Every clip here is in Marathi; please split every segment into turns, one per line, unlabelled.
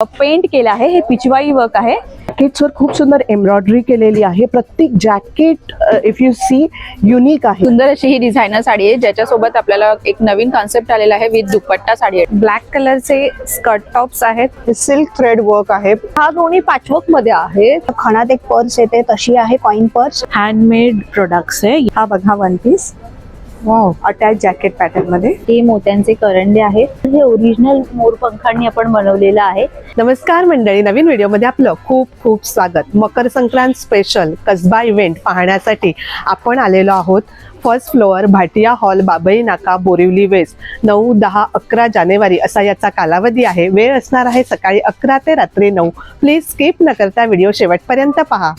पेंट केलं आहे। हे पिचवाई वर्क आहे।
जॅकेट्सवर खूप सुंदर एम्ब्रॉयडरी केलेली आहे। प्रत्येक jacket if you see unique आहे।
सुंदर अशी ही डिझायनर साडी आहे, ज्याच्यासोबत आपल्याला एक नवीन कॉन्सेप्ट आलेला आहे विथ दुपट्टा साडी आहे। ब्लॅक कलरचे स्कर्ट टॉप्स आहेत।
सिल्क थ्रेड वर्क आहे।
हा दोन्ही पॅचवर्क मध्ये आहे।
खणात एक पर्स येते तशी आहे, कॉइन पर्स।
हँडमेड प्रोडक्ट्स आहे।
हा बघा one piece
wow, attach jacket pattern मध्ये।
हे मोत्यांचे करंडे आहेत। हे ओरिजिनल मोरपंखांनी आपण बनवलेलं आहे।
नमस्कार मंडळी, नवीन व्हिडिओमध्ये आपलं खूप खूप स्वागत। मकर संक्रांत स्पेशल कसबा इव्हेंट पाहण्यासाठी आपण आलेलो आहोत। फर्स्ट फ्लोअर भाटिया हॉल, बाबई नाका, बोरिवली वेस्ट। 9, 10, 11 जानेवारी असा याचा कालावधी आहे। वेळ असणार आहे सकाळी 11 ते रात्री 9। प्लीज स्किप न करता व्हिडिओ शेवटपर्यंत पहा।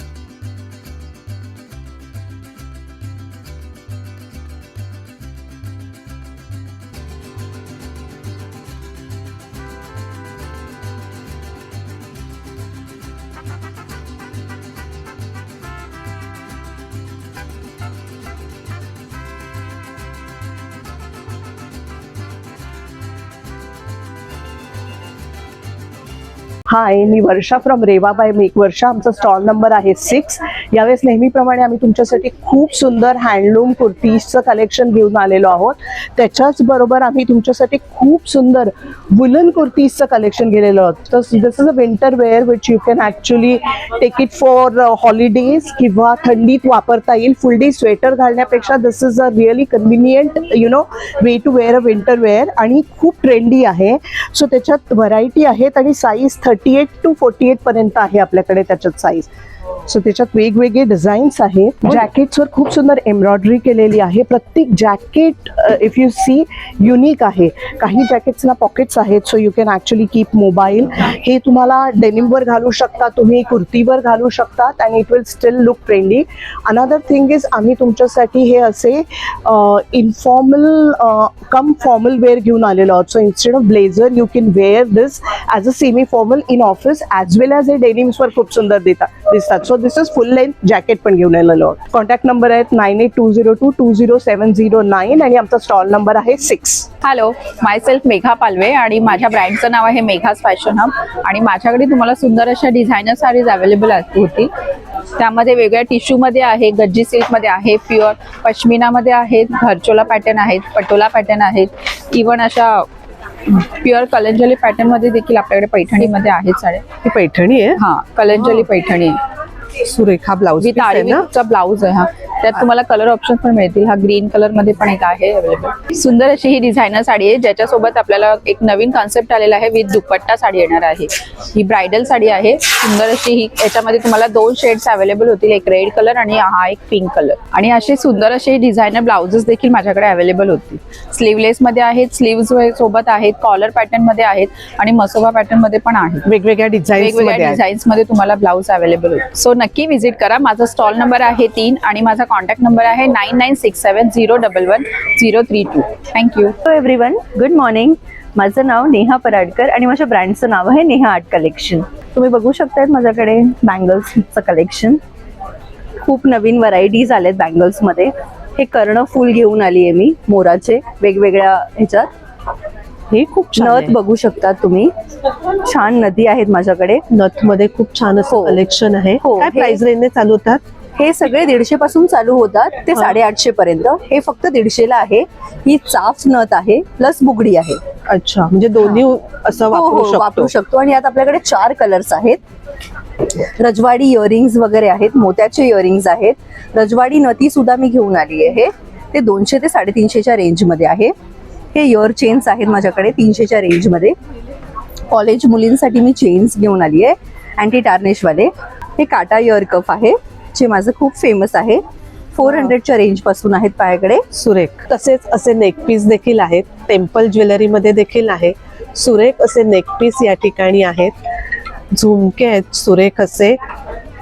हाय, मी वर्षा फ्रॉम रेवा बाय मेक वर्षा। आमचा स्टॉल नंबर आहे 6। यावेळेस नेहमीप्रमाणे आम्ही तुमच्यासाठी खूप सुंदर हँडलूम कुर्तीजचं कलेक्शन घेऊन आलेलो आहोत। त्याच्याच बरोबर आम्ही तुमच्यासाठी खूप सुंदर वुलन कुर्तीजचं कलेक्शन गेलेलो आहोत। तर this is a winter wear which you can actually take it for holidays किंवा थंडीत वापरता येईल। फुल डे स्वेटर घालण्यापेक्षा this is a really convenient way to wear a winter wear आणि खूप ट्रेंडी आहे। सो त्याच्यात व्हरायटी आहेत आणि साईज 38 to 48 पर्यंत आहे आपल्याकडे त्याच्यात साईज। सो त्याच्यात वेगवेगळे डिझाईन्स आहेत। जॅकेट्सवर खूप सुंदर एम्ब्रॉयडरी केलेली आहे। प्रत्येक jacket if you see unique आहे। काही जॅकेट्सला पॉकेट्स आहेत, so you can actually keep mobile. हे तुम्हाला डेनिमवर घालू शकता, तुम्ही कुर्तीवर घालू शकतात and it will still look trendy. Another thing is आम्ही तुमच्यासाठी हे असे इन्फॉर्मल कम फॉर्मल वेअर घेऊन आलेलो आहोत। So instead of blazer you can wear this as a semi formal in office as well as हे डेनिम्सवर खूप सुंदर दिसतात। So this is full length jacket पण घेऊन आलेलो आहोत। कॉन्टॅक्ट नंबर आहेत 9820220709 आणि आमचा स्टॉल नंबर आहे 6।
हॅलो, माय सेल्फ मेघा पालवे आणि माझ्या ब्रँडचं नाव आहे मेघाज फॅशन हब। आणि माझ्याकडे तुम्हाला सुंदर अशा डिझायनर साडीज अवेलेबल होती। त्यामध्ये वेगळ्या टिश्यूमध्ये आहे, गज्जी सिल्कमध्ये आहे, प्युअर पश्मिनामध्ये आहेत, घरचोला पॅटर्न आहेत, पटोला पॅटर्न आहेत, इव्हन अशा प्युअर कलंजली पॅटर्न मध्ये देखील आपल्याकडे पैठणीमध्ये आहेत साड्या।
ही पैठणी आहे।
हा, कलंजली पैठणी
सुरेखा ब्लाउज
विथ आरीचा ब्लाउज आहे। हा, त्यात तुम्हाला कलर ऑप्शन पण मिळतील। हा ग्रीन कलर मध्ये पण एक आहे अवेलेबल। सुंदर अशी ही डिझायनर साडी आहे, ज्याच्यासोबत आपल्याला एक नवीन कॉन्सेप्ट आलेला आहे विथ दुपट्टा साडी येणार आहे। ही ब्रायडल साडी आहे। सुंदर अशी ही, याच्यामध्ये तुम्हाला 2 शेड्स अवेलेबल होतील, एक रेड कलर आणि हा एक पिंक कलर। आणि असे सुंदर असे डिझायनर ब्लाउजेस देखील माझ्याकडे अवेलेबल होतील। स्लीवलेस मध्ये आहेत, स्लीव्स सोबत आहेत, कॉलर पॅटर्न मध्ये आहेत आणि मसोबा पॅटर्न मध्ये पण आहेत।
वेगवेगळ्या
डिझाईन्स मध्ये तुम्हाला ब्लाउज अवेलेबल होतील। सो नक्की विजिट करा। माझा स्टॉल नंबर आहे 3 आणि माझा कॉन्टॅक्ट नंबर आहे 9967011032। Thank you.
Hello everyone, good morning. माझं नाव नेहा पराडकर आणि माझ्या ब्रँडचं नाव आहे नेहा आर्ट कलेक्शन। तुम्ही बघू शकताय माझ्याकडे बँगल्सचं कलेक्शन। खूप नवीन व्हरायटीज आल्यात बँगल्समध्ये। हे कर्ण फूल घेऊन आली आहे मी, मोराचे वेगवेगळ्या ह्याच्यात।
हे खूप
नथ बघू शकता तुम्ही, छान नदी आहेत माझ्याकडे।
नथ मध्ये खूप छान असं कलेक्शन आहे। काय प्राइस रेंजने चालू होतात?
हे सगळे 150 पासून चालू होतात ते 850 पर्यंत। हे फक्त 150 ला आहे। ही चाफ नथ आहे प्लस बुगडी आहे।
अच्छा, म्हणजे दोन्ही असं
वापरू शकतो। आणि यात आपल्याकडे 4 कलर्स आहेत। रजवाडी इयरिंग्स वगैरे आहेत, मोत्याचे इयरिंग्स आहेत। रजवाडी नथी सुद्धा मी घेऊन आली आहे। ते 200 ते 350च्या रेंज मध्ये आहे। हे इयर चेन्स आहेत माझ्याकडे 300च्या रेंज मध्ये। कॉलेज मुलींसाठी मी चेन्स घेऊन आली आहे, अँटी टार्निश वाले। हे काटा इयर कफ आहे, जे माझं खूप फेमस आहे। 400च्या रेंज पासून आहेत माझ्याकडे।
सुरेख तसेच असे नेकपीस देखील आहेत। टेम्पल ज्वेलरी मध्ये देखील आहे। सुरेख असे नेकपीस या ठिकाणी आहेत। झुमके आहेत सुरेख असे।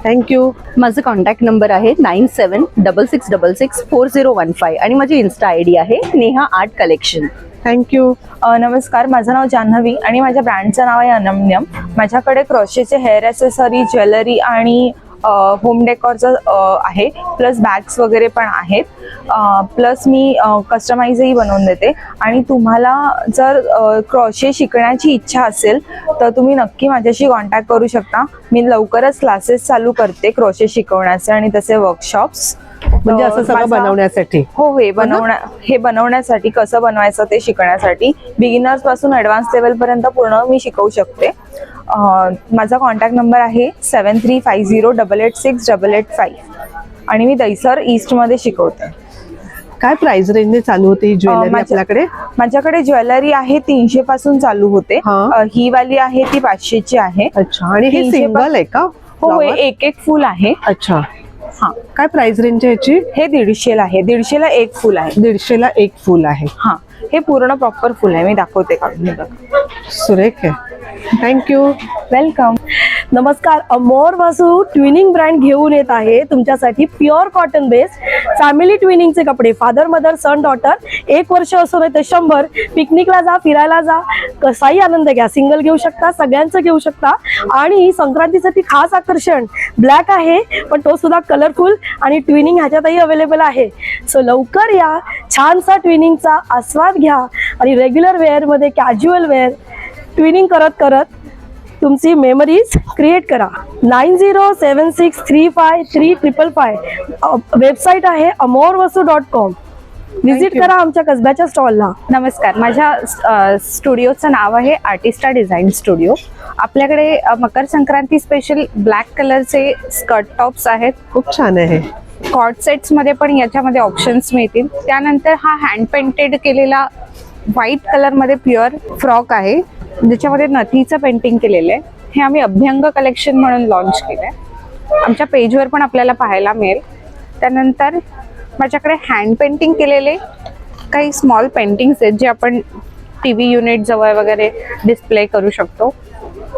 थँक्यू।
माझं कॉन्टॅक्ट नंबर आहे 9766664015 आणि माझी इन्स्टा ID आहे नेहा आर्ट कलेक्शन।
थँक्यू।
नमस्कार, माझं नाव जान्हवी आणि माझ्या ब्रँडचं नाव आहे अनन्यम। माझ्याकडे क्रोशेचे हेअर ॲसेसरी, ज्वेलरी आणि होम डेकॉरचं आहे, प्लस बॅग्स वगैरे पण आहेत, प्लस मी कस्टमाइजही बनवून देते. आणि तुम्हाला जर क्रॉशे शिकण्याची इच्छा असेल तर तुम्ही नक्की माझ्याशी कॉन्टॅक्ट करू शकता. मी लवकरच क्लासेस चालू करते क्रॉशे शिकवण्याचे आणि तसे वर्कशॉप्स.
म्हणजे असं सगळं बनवण्यासाठी?
हो, हे बनवण्यासाठी, कसं बनवायचं ते शिकण्यासाठी, बिगिनर्स पासून ऍडव्हान्स लेवल पर्यंत पूर्ण मी शिकवू शकते. माझा कॉन्टॅक्ट नंबर आहे 7350886885 आणि मी दैसर ईस्ट मध्ये शिकवते.
काय प्राइस रेंजने चालू होते ही ज्वेलरी आपल्याकडे?
माझ्याकडे ज्वेलरी आहे 300 पासून चालू होते.
हा.
ही वाली आहे ती 500 ची आहे.
अच्छा. आणि हे
300
सिंगल आहे का?
हो,
flower?
एक एक फुल आहे.
अच्छा.
हा.
काय प्राइस रेंज आहे याची?
हे 150 ला आहे. 150 ला एक फुल आहे.
150 ला एक फुल आहे.
हा, हे पूर्ण प्रॉपर फुल आहे. मी दाखवते काढून. हे बघा.
सुरेख आहे. थँक्यू.
वेलकम.
नमस्कार. अमोर वासू ट्विनिंग ब्रँड घेऊन येत आहे तुमच्यासाठी प्युअर कॉटन बेस फॅमिली ट्विनिंगचे कपडे. फादर मदर सन डॉटर, 1 वर्ष असो नाही तर 100. पिकनिकला जा, फिरायला जा, कसाही आनंद घ्या. सिंगल घेऊ शकता, सगळ्यांचं घेऊ शकता. आणि संक्रांतीसाठी खास आकर्षण ब्लॅक आहे, पण तो सुद्धा कलरफुल आणि ट्विनिंग ह्याच्यातही अवेलेबल आहे. सो लवकर या, छानसा ट्विनिंगचा आस्वाद घ्या आणि रेग्युलर वेअरमध्ये कॅज्युअल वेअर ट्विनिंग करत करत तुमची मेमरीज क्रिएट करा. 9076353555 वेबसाईट आहे amorvasu.com. विजिट करा आमच्या कसब्याच्या स्टॉलला.
नमस्कार, माझ्या स्टुडिओचं नाव आहे आर्टिस्टा डिझाईन स्टुडिओ. आपल्याकडे मकर संक्रांती स्पेशल ब्लॅक कलरचे स्कर्ट टॉप्स आहेत.
खूप छान आहे.
कॉर्ड सेट्स मध्ये पण याच्यामध्ये ऑप्शन्स मिळतील. त्यानंतर हा हँड पेंटेड केलेला व्हाईट कलर मध्ये प्युअर फ्रॉक आहे, ज्याच्यामध्ये नथीचं पेंटिंग केलेलं आहे. हे आम्ही अभ्यंग कलेक्शन म्हणून लॉन्च केलं आहे. आमच्या पेजवर पण आपल्याला पाहायला मिळेल. त्यानंतर माझ्याकडे हँड पेंटिंग केलेले काही स्मॉल पेंटिंग्स आहेत, जे आपण TV युनिट जवळ वगैरे डिस्प्ले करू शकतो.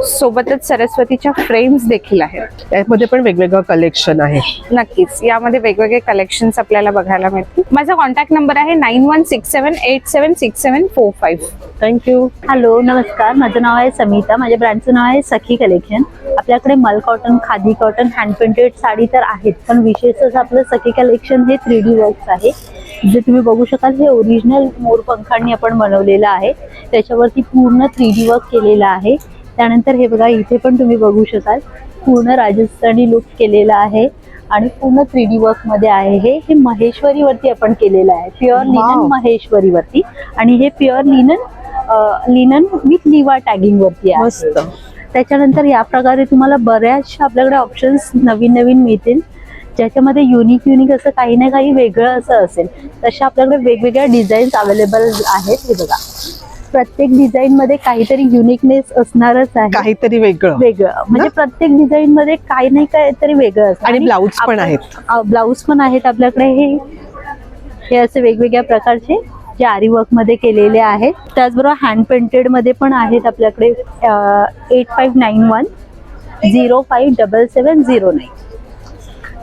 सोबतच सरस्वतीच्या फ्रेम्स देखील आहेत.
यामध्ये पण वेगवेगळं कलेक्शन आहे.
नक्कीच, यामध्ये वेगवेगळे कलेक्शन्स आपल्याला बघायला मिळतील. माझा कॉन्टॅक्ट नंबर आहे 9167876745.
थँक्यू.
हॅलो, नमस्कार. माझं नाव आहे समिता. माझ्या ब्रँडचं नाव आहे सखी कलेक्शन. आपल्याकडे मल cotton, khadi cotton, hand painted sari तर आहेत, पण विशेषतः आपलं सखी कलेक्शन हे 3D वर्क्स आहे. जे तुम्ही बघू शकाल, हे ओरिजिनल मोरपंखांनी आपण बनवलेलं आहे. त्याच्यावरती पूर्ण 3D वर्क केलेलं आहे. त्यानंतर हे बघा, इथे पण तुम्ही बघू शकाल पूर्ण राजस्थानी लुक केलेला आहे आणि पूर्ण 3D वर्क मध्ये आहे. हे महेश्वरीवरती आपण केलेलं आहे, प्युअर लिनन महेश्वरीवरती. आणि हे प्युअर लिनन विथ लिवा टॅगिंग वरती आहे.
मस्त.
त्याच्यानंतर या प्रकारे तुम्हाला बऱ्याचशा आपल्याकडे ऑप्शन्स नवीन नवीन मिळतील, ज्याच्यामध्ये युनिक असं काही ना काही वेगळं असं असेल. तशा आपल्याकडे वेगवेगळ्या डिझाईन्स अवेलेबल आहेत. हे बघा, प्रत्येक डिझाईन मध्ये काहीतरी युनिकनेस असणारच आहे,
काहीतरी वेगळं.
म्हणजे प्रत्येक डिझाईन मध्ये काही नाही काहीतरी वेगळं असतं.
आणि ब्लाउज पण आहेत.
ब्लाउज पण आहेत आपल्याकडे. हे असे वेगवेगळ्या प्रकारचे जे आरी वर्क मध्ये केलेले आहेत. त्याचबरोबर हँड पेंटेड मध्ये पण आहेत आपल्याकडे. 8591057709.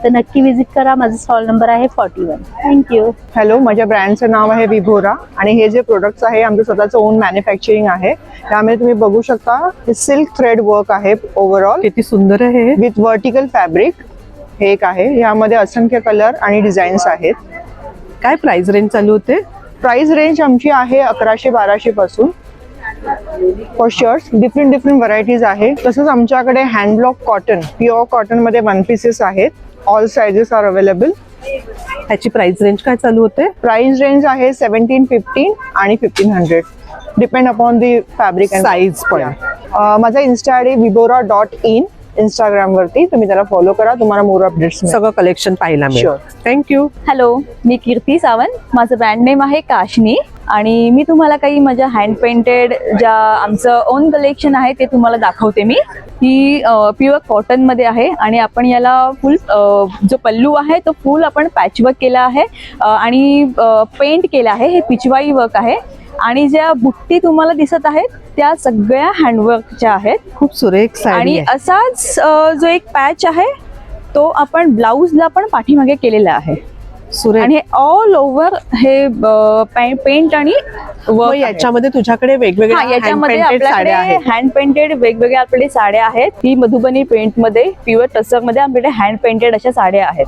तर नक्की विजिट करा. माझा स्टॉल नंबर आहे 41. थँक्यू.
हॅलो, माझ्या ब्रँडचं नाव आहे विभोरा आणि हे जे प्रोडक्ट्स आहे आमचं स्वतःचं ओन मॅन्युफॅक्चरिंग आहे. त्यामध्ये तुम्ही बघू शकता हे सिल्क थ्रेड वर्क आहे ओव्हरऑल,
किती सुंदर आहे.
With vertical fabric. हे एक आहे, यामध्ये असंख्य कलर आणि डिझाईन्स आहेत.
काय प्राइस रेंज चालू होते?
प्राइस रेंज आमची आहे 1100-1200 पासून. फॉर शर्ट्स डिफरंट व्हरायटीज आहे. तसंच आमच्याकडे हँडब्लॉक कॉटन, प्युअर कॉटन मध्ये 1 पीसेस आहेत. All sizes are available.
ह्याची प्राइस रेंज काय चालू होते?
प्राइस रेंज आहे 1750 आणि 1500, depend upon the fabric and
size पण.
माझा इन्स्टा आयडी vibora.in इंस्टाग्राम वरती, तुम्ही त्याला फॉलो करा. तुम्हाला मोर अपडेट्स
सगळं कलेक्शन पाहायला मिळेल.
Sure.
थँक्यू.
हॅलो, मी कीर्ती सावंत. माझं ब्रँड नेम आहे काशनी आणि मी तुम्हाला काही माझ्या हँड पेंटेड ज्या आमचं ओन कलेक्शन आहे ते तुम्हाला दाखवते. मी ही प्युअर कॉटन मध्ये आहे आणि आपण याला फुल जो पल्लू आहे तो फुल आपण पॅचवर्क केला आहे आणि पेंट केला आहे. हे पिचवाई वर्क आहे आणि ज्या बुट्टी तुम्हाला दिसत आहेत त्या सगळ्या हँडवर्कच्या आहेत.
खूप सुरेख साडी
आणि
आहे.
असाच जो एक पॅच आहे तो आपण ब्लाऊजला पण पाठीमागे केलेला आहे.
सुरेख.
आणि हे ऑल ओव्हर हे पेंट आणि
मग
वर्क
याच्यामध्ये तुझ्याकडे वेगवेगळ्या
याच्यामध्ये
hand painted
आपल्याकडे
साड्या आहेत.
हँड पेंटेड वेगवेगळ्या आपल्याकडे साड्या आहेत. ही मधुबनी पेंट मध्ये प्युअर टसर मध्ये आपल्याकडे हँड पेंटेड अशा साड्या आहेत.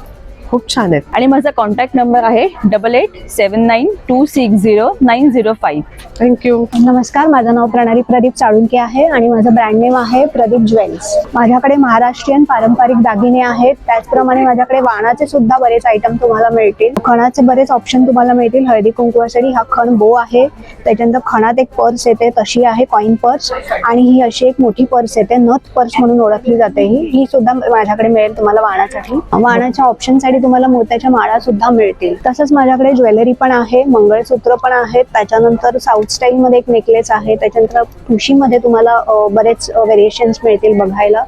खूप छान आहेत.
आणि माझा कॉन्टॅक्ट नंबर आहे 8879260905.
थँक्यू.
नमस्कार, माझं नाव प्रणाली प्रदीप साळुंके आहे आणि माझं ब्रँड नेम आहे प्रदीप ज्वेल्स. माझ्याकडे महाराष्ट्रीयन पारंपरिक दागिने आहेत. त्याचप्रमाणे माझ्याकडे वाणाचे सुद्धा बरेच आयटम तुम्हाला मिळतील. खणाचे बरेच ऑप्शन तुम्हाला मिळतील. हळदी कुंकवासाठी हा खण बो आहे. त्याच्यानंतर खणात एक पर्स येते, तशी आहे कॉइन पर्स. आणि ही अशी एक मोठी पर्स येते, नथ पर्स म्हणून ओळखली जाते. ही सुद्धा माझ्याकडे मिळेल तुम्हाला वाणासाठी. वाणाच्या ऑप्शनसाठी तुम्हाला मोत्याच्या माळा सुद्धा मिळतील. तसंच माझ्याकडे ज्वेलरी पण आहे, मंगळसूत्र पण आहेत. त्याच्यानंतर साऊथ स्टाईल मध्ये एक नेकलेस आहे. त्याच्यानंतर ठुशीमध्ये तुम्हाला बरेच व्हेरिएशन्स मिळतील बघायला.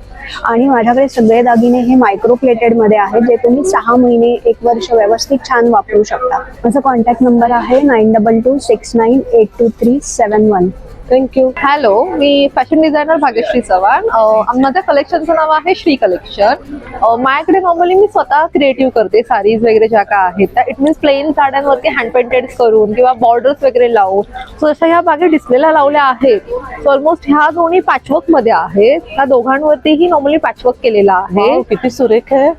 आणि माझ्याकडे सगळे दागिने हे मायक्रो प्लेटेड मध्ये आहेत, जे तुम्ही 6 महिने 1 वर्ष व्यवस्थित छान वापरू शकता. माझा कॉन्टॅक्ट नंबर आहे 9226982371.
थँक्यू.
हॅलो, मी फॅशन डिझायनर भाग्यश्री चव्हाण. माझ्या कलेक्शनचं नाव आहे श्री कलेक्शन. माझ्याकडे नॉर्मली मी स्वतः क्रिएटिव्ह करते. साडीज वगैरे ज्या काय आहेत त्या इट मीन्स प्लेन साड्यांवरती हँड पेंटेड करून किंवा बॉर्डर्स वगैरे लावून सो जशा ह्या बागे डिस्प्लेला लावल्या आहेत. सो ऑलमोस्ट ह्या दोन्ही पॅचवर्क मध्ये आहेत. त्या दोघांवरतीही नॉर्मली पॅचवर्क केलेला आहे.
किती सुरेख आहे.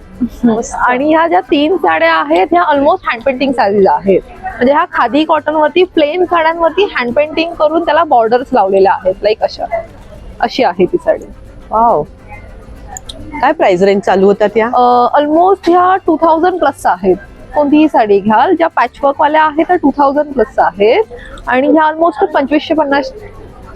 आणि ह्या ज्या 3 साड्या आहेत ह्या ऑलमोस्ट हँड पेंटिंग साडीज आहेत. म्हणजे ह्या खादी कॉटन वरती प्लेन साड्यांवरती हँड पेंटिंग करून त्याला बॉर्डर्स लावलेल्या आहेत. लाईक अशी आहे ती साडी.
वाव. काय प्राइस रेंज चालू होतात या?
ऑलमोस्ट ह्या 2000 प्लस आहेत. कोणतीही साडी घ्याल, ज्या पॅचवर्क वाल्या आहेत त्या 2000 प्लस आहेत. आणि ह्या ऑलमोस्ट 2550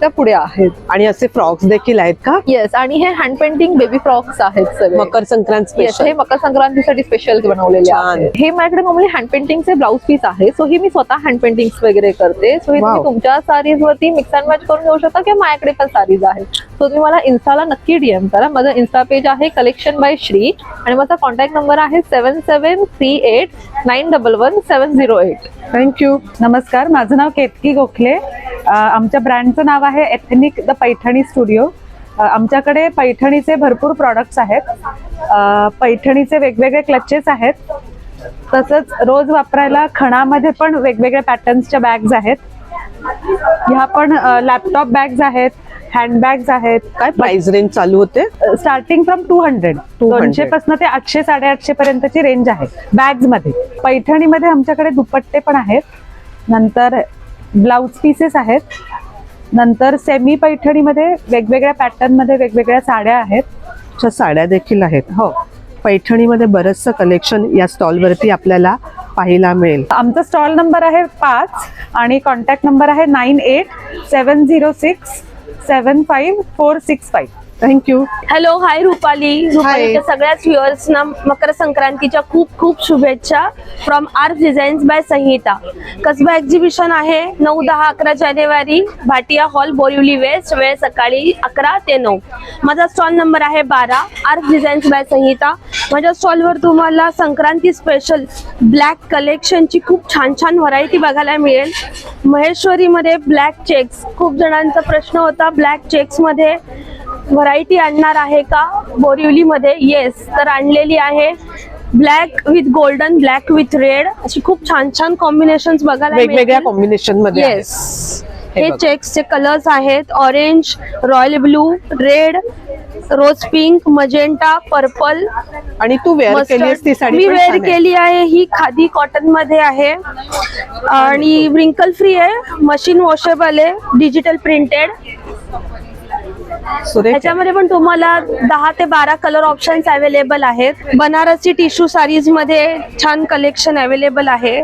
त्या पुढे आहेत.
आणि असे फ्रॉक्स देखील आहेत का?
येस, आणि हे हँड पेंटिंग बेबी फ्रॉक्स आहेत सगळे.
Makar Sankrant
Yes,
special.
हे मकर संक्रांतीसाठी स्पेशल बनवलेले
छान.
आहेत. हे माझ्याकडे नॉर्मली हँड पेंटिंगचे ब्लाउज पीस आहे. सो ही मी स्वतः हँड पेंटिंग वगैरे करते. सो हे तुम्ही
Wow.
तुमच्या साडीज वरती मिक्स अँड मॅच करून घेऊ शकता किंवा माझ्याकडे पण साडीज आहेत. सो तुम्ही मला इन्स्टाला नक्की डीएम करा. माझं इन्स्टा पेज आहे कलेक्शन बाय श्री आणि माझा कॉन्टॅक्ट नंबर आहे 7738911708.
थँक्यू.
नमस्कार, माझं नाव केतकी गोखले. आमच्या ब्रँडचं नाव आहे एथनिक द पैठणी स्टुडिओ. आमच्याकडे पैठणीचे भरपूर प्रॉडक्ट्स आहेत. पैठणीचे वेगवेगळे क्लचेस आहेत. तसंच रोज वापरायला खणामध्ये पण वेगवेगळ्या पॅटर्न्सच्या बॅग्स आहेत. ह्या पण लॅपटॉप बॅग्स आहेत, हँड बॅग्स आहेत.
काय प्राइस रेंज चालू होते?
स्टार्टिंग फ्रॉम 200 पासून ते 800 850 पर्यंतची रेंज आहे बॅग्स मध्ये. पैठणीमध्ये आमच्याकडे दुपट्टे पण आहेत. नंतर ब्लाउज पीसेस आहेत. नंतर सेमी पैठणीमध्ये वेगवेगळ्या पॅटर्न मध्ये वेगवेगळ्या साड्या आहेत.
अच्छा, साड्या देखील आहेत.
हो,
पैठणीमध्ये बरंचसं कलेक्शन या स्टॉल वरती आपल्याला पाहायला मिळेल.
आमचा स्टॉल नंबर आहे 5 आणि कॉन्टॅक्ट नंबर आहे 9870675465.
थँक्यू.
हॅलो, हाय रुपालीच्या सगळ्याच व्ह्युअर्सना मकर संक्रांतीच्या खूप खूप शुभेच्छा फ्रॉम आर्ट डिझाईन्स बाय संहिता. कसबा एक्झिबिशन आहे 9, 10, 11 जानेवारी, भाटिया हॉल, बोरिवली वेस्ट. वेळ सकाळी 11 ते 9. माझा स्टॉल नंबर आहे 12, आर्ट डिझाईन्स बाय संहिता. माझ्या स्टॉलवर तुम्हाला संक्रांती स्पेशल ब्लॅक कलेक्शनची खूप छान छान व्हरायटी बघायला मिळेल. महेश्वरीमध्ये ब्लॅक चेक्स, खूप जणांचा प्रश्न होता ब्लॅक चेक्समध्ये व्हरायटी आणणार आहे का बोरिवलीमध्ये. येस, तर आणलेली आहे. Black with golden, black with red, अशी खूप छान छान कॉम्बिनेशन्स बघायला
वेगवेगळ्या कॉम्बिनेशन मध्ये.
येस, हे चेक्सचे कलर्स आहेत orange, royal blue, red, rose pink, magenta, purple.
आणि तू वेअर केली ती साडी?
मी वेअर केली आहे. ही खादी कॉटन मध्ये आहे आणि व्रिंकल फ्री आहे, मशीन वॉशेबल आहे, डिजिटल प्रिंटेड. त्याच्यामध्ये पण तुम्हाला 10 ते 12 कलर ऑप्शन्स अवेलेबल आहेत. बनारसी टिश्यू साडीज मध्ये छान कलेक्शन अवेलेबल आहे.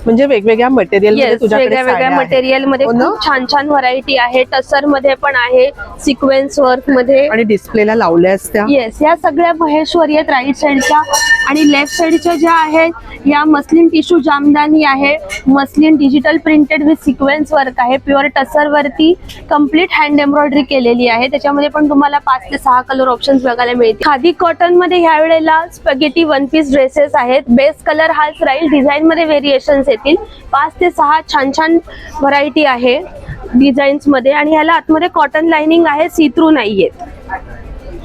म्हणजे वेगवेगळ्या मटेरियल मध्ये तुझ्याकडे
वेगवेगळ्या मटेरियल मध्ये खूप छान छान व्हरायटी आहे. टसर मध्ये पण आहे, सिक्वेन्स वर्क मध्ये.
आणि डिस्प्लेला लावल्या असत्या.
येस, या सगळ्या महेश्वरी आहेत राईट साईडच्या. आणि लेफ्ट साईडच्या ज्या आहेत या मस्लिन टिश्यू जामदानी आहे, muslin digital printed with sequence work आहे. प्युअर टसर वरती कम्प्लीट हँड एम्ब्रॉयडरी केलेली आहे. त्याच्यामध्ये पण तुम्हाला 5 ते 6 कलर ऑप्शन्स बघायला मिळतील. खादी कॉटन मध्ये ह्या वेळेला स्पॅगेटी 1 पीस ड्रेसेस आहेत. बेस कलर हाच राहील, डिझाईन मध्ये व्हेरिएशन्स येतील. 5 ते 6 छान छान व्हरायटी आहे डिझाईन्स मध्ये. आणि ह्याला आतमध्ये कॉटन लाइनिंग आहे, सी थ्रू नाहीये.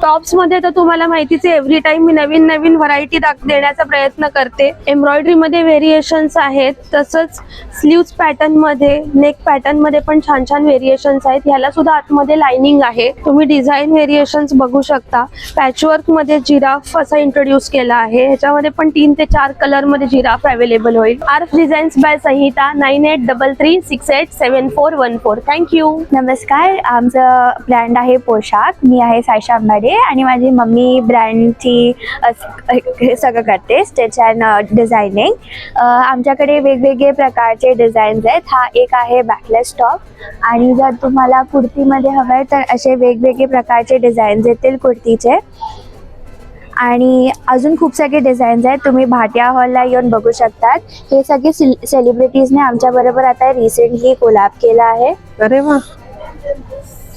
टॉप्स मध्ये तर तुम्हाला माहितीच आहे, एव्हरी टाइम मी नवीन नवीन व्हरायटी देण्याचा प्रयत्न करते. एम्ब्रॉयडरी मध्ये व्हेरिएशन्स आहेत, तसंच स्लीव्स पॅटर्न मध्ये, नेक पॅटर्न मध्ये पण छान छान व्हेरिएशन्स आहेत. ह्याला सुद्धा आतमध्ये लाइनिंग आहे. तुम्ही डिझाईन व्हेरिएशन्स बघू शकता. पॅचवर्क मध्ये जिराफ असा इंट्रोड्यूस केला आहे. ह्याच्यामध्ये पण 3 ते 4 कलर मध्ये जिराफ अवेलेबल होईल. आर्फ डिझाईन्स बाय संहिता 9833687414. थँक्यू.
नमस्कार, आमचं ब्रँड आहे पोशाख. मी आहे सायशा आंबाडे आणि माझी मम्मी ब्रँडची हे सगळं करते, स्टिच अँड डिझायनिंग. आमच्याकडे वेगवेगळे प्रकारचे डिझाईन्स आहेत. हा एक आहे बॅकलेस टॉप, आणि जर तुम्हाला कुर्तीमध्ये हवं आहे तर असे वेगवेगळे प्रकारचे डिझाईन्स येतील कुर्तीचे. आणि अजून खूप सगळे डिझाईन्स आहेत, तुम्ही भाटिया हॉलला येऊन बघू शकतात. हे सगळे सेलिब्रिटीजने आमच्याबरोबर आता रिसेंटली कोलॅब केला आहे.
अरे वा.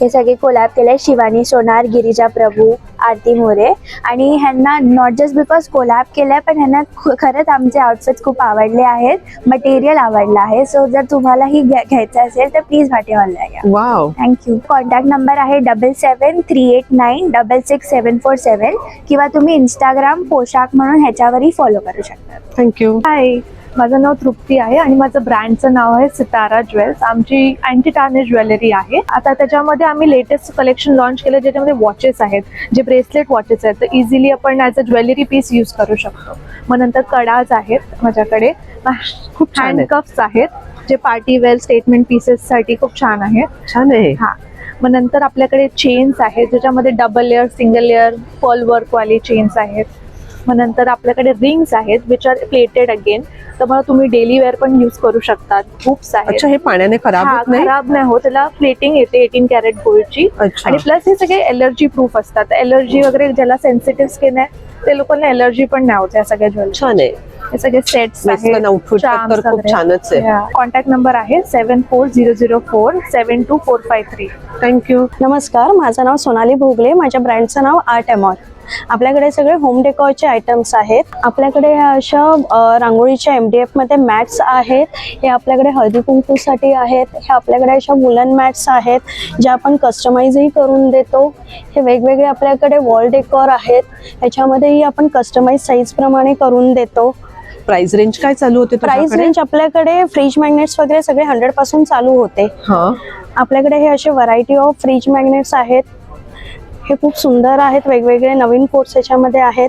हे सगळे कोलॅब केले. शिवानी सोनार, गिरिजा प्रभू, आरती मोरे. आणि ह्यांना नॉट जस्ट बिकॉज कोलॅब केलंय, पण ह्यांना खरंच आमचे आउटफिट्स खूप आवडले आहेत. मटेरियल आवडलं आहे. सो जर तुम्हालाही घ्यायचं असेल तर प्लीज भाटिया हॉलला या.
वाव.
थँक्यू. कॉन्टॅक्ट नंबर आहे 7738966747, किंवा तुम्ही इंस्टाग्राम पोशाख म्हणून ह्याच्यावरही फॉलो करू शकता.
थँक्यू.
हाय, माझं नाव तृप्ती आहे आणि माझं ब्रँडचं नाव आहे सितारा ज्वेल्स. आमची अँटी टार्निश ज्वेलरी आहे. आता त्याच्यामध्ये आम्ही लेटेस्ट कलेक्शन लॉन्च केलं, ज्याच्यामध्ये वॉचेस आहेत, जे ब्रेसलेट वॉचेस आहेत, तर इझिली आपण as a jewellery piece use करू शकतो. मग नंतर कडाज आहेत माझ्याकडे, खूप हँडकफ्स आहेत, जे पार्टी वेअर स्टेटमेंट पीसेससाठी खूप छान आहेत.
छान आहे.
हां. मग नंतर आपल्याकडे चेन्स आहेत, ज्याच्यामध्ये double layer, single layer, pearl वर्कवाले चेन्स आहेत. मग नंतर आपल्याकडे रिंग्स आहेत, विच आर प्लेटेड अगेन, तर मग तुम्ही डेली वेअर पण यूज करू शकतात. खूप
अच्छा, हे पाण्याने खराब होत नाही?
खराब नाही होत. त्याला प्लेटिंग येते 18 कॅरेट गोल्डची. आणि प्लस हे सगळे एलर्जी प्रूफ असतात. एलर्जी वगैरे ज्याला सेन्सिटिव्ह स्किन आहे ते लोकांना एलर्जी पण नाही होत या सगळ्या ज्वेलरी.
छान आहे.
हे सगळे सेट्स आहेत.
खूप छानच आहे.
कॉन्टॅक्ट नंबर आहे 7400472453.
थँक्यू.
नमस्कार, माझं नाव सोनाली भोगले. माझ्या ब्रँडचं नाव आर्ट एमॉर. आपल्याकडे सगळे होम डेकोरचे आयटम्स आहेत. आपल्याकडे अशा रांगोळीच्या MDF मध्ये मॅट्स आहेत. हे आपल्याकडे हळदी कुंकूसाठी आहेत. हे आपल्याकडे अशा वुलन मॅट्स आहेत, ज्या आपण कस्टमाइजही करून देतो. हे वेगवेगळे आपल्याकडे वॉल डेकोर आहेत, ह्याच्यामध्येही आपण कस्टमाइज साईज प्रमाणे करून देतो.
प्राइस रेंज काय चालू होते?
प्राइस रेंज आपल्याकडे फ्रीज मॅग्नेट्स वगैरे सगळे 100 पासून चालू होते. आपल्याकडे हे असे व्हरायटी ऑफ फ्रीज मॅग्नेट्स आहेत. हे खूप सुंदर आहेत, वेगवेगळे नवीन कोर्स याच्यामध्ये आहेत.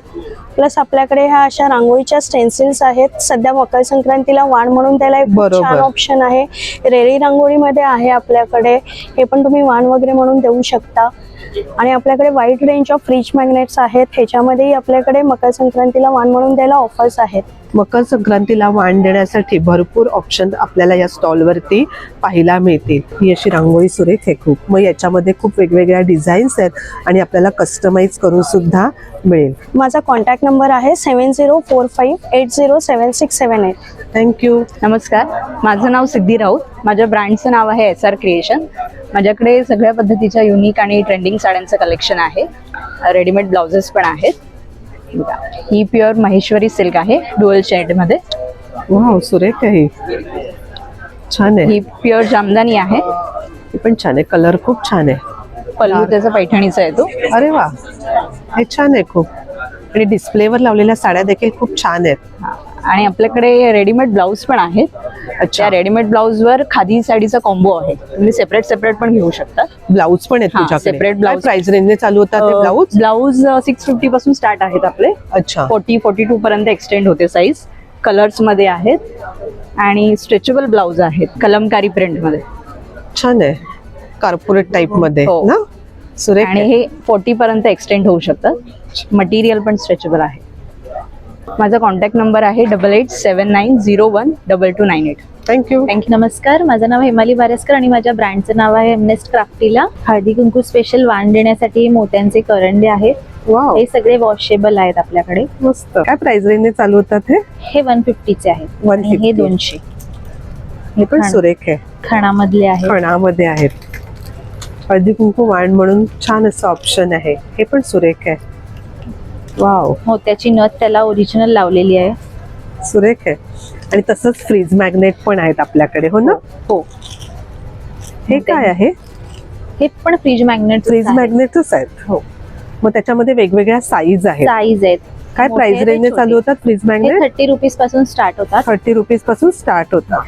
प्लस आपल्याकडे ह्या अशा रांगोळीच्या स्टेन्सिल्स आहेत. सध्या मकर संक्रांतीला वाण म्हणून त्याला एक खूप छान ऑप्शन आहे. रेडी रांगोळीमध्ये आहे आपल्याकडे, हे पण तुम्ही वाण वगैरे म्हणून देऊ शकता. आणि आपल्याकडे wide range of fridge magnets आहेत. ह्याच्यामध्येही आपल्याकडे मकर संक्रांतीला वाण म्हणून द्यायला ऑफर्स आहेत.
मकर संक्रांतीला वाण देण्यासाठी भरपूर ऑप्शन आपल्याला या स्टॉलवरती पाहायला मिळतील. ही अशी रांगोळी सुरेख आहे खूप. मग याच्यामध्ये खूप वेगवेगळ्या डिझाईन्स आहेत आणि आपल्याला कस्टमाइज करून सुद्धा मिळेल.
माझा कॉन्टॅक्ट नंबर आहे 7045807678.
थँक्यू.
नमस्कार, माझं नाव सिद्धी राऊत. माझ्या ब्रँडचं नाव आहे SR क्रिएशन. माझ्याकडे सगळ्या पद्धतीच्या युनिक आणि ट्रेंडिंग साड्यांचं कलेक्शन आहे. रेडीमेड ब्लाउजेस पण आहेत. ही प्युअर महेश्वरी सिल्क आहे, डुअल शेड मध्ये.
वाव, सुरेख आहे. छान आहे.
ही प्युअर जामदानी आहे.
ही पण छान आहे. कलर खूप छान आहे.
पल्लू त्याचा पैठणीचा आहे तो.
अरे वा, हे छान आहे खूप. आणि डिस्प्लेवर लावलेल्या साड्या देखील खूप छान आहेत.
आणि आपल्याकडे रेडीमेड ब्लाउज पण आहेत. त्या रेडीमेड ब्लाउज वर खादी साडीचा कॉम्बो आहे. तुम्ही सेपरेट पण घेऊ शकता.
ब्लाउज पण आहेत तुझ्याकडे?
Separate blouse.
प्राइस रेंजने चालू होतात ते ब्लाउज?
ब्लाउज 650 पासून स्टार्ट आहेत आपले.
अच्छा.
40-42 पर्यंत एक्सटेंड होते साईज. कलर्स मध्ये आहेत आणि स्ट्रेचेबल ब्लाउज आहेत कलमकारी प्रिंट मध्ये.
छान आहे. कॉर्पोरेट टाइप मध्ये ना. सुरेख.
आणि हे 40 पर्यंत एक्सटेंड होऊ शकतात. मटेरियल पण स्ट्रेचेबल आहे. माझा कॉन्टॅक्ट नंबर आहे 8879012298.
थँक्यू.
नमस्कार, माझं नाव हेमाली बारेस्कर आणि माझ्या ब्रँडचं नाव आहे एमनेस्ट क्राफ्टीला. हळदी कुंकू स्पेशल वाण देण्यासाठी मोत्यांचे करंडे आहेत. हे सगळे वॉशेबल आहेत आपल्याकडे.
मस्त. काय प्राइस रेंजने चालू होतात
हे 150चे आहेत.
150.
हे 200.
हे पण सुरेख आहे.
खणामधले आहेत.
खणामध्ये आहेत. हळदी कुंकू वाण म्हणून छान असं ऑप्शन आहे. हे पण सुरेख आहे. वाव.
मोत्याची नथ त्याला ओरिजिनल लावलेली आहे.
सुरेख आहे. आणि तसंच फ्रीज मॅग्नेट पण आहेत आपल्याकडे. हो ना.
हो.
हे काय आहे?
हे पण फ्रीज मॅग्नेट.
फ्रीज मॅग्नेटच आहेत.
हो.
मग त्याच्यामध्ये वेगवेगळ्या साईज आहेत.
साईज आहेत.
काय
मोठे
प्राइस
ते
रेंजने
छोटे.
चालू होतात फ्रीज
हे
मॅग्नेट?
30 रुपीज पासून स्टार्ट होतात.
30 रुपीज पासून स्टार्ट होतात.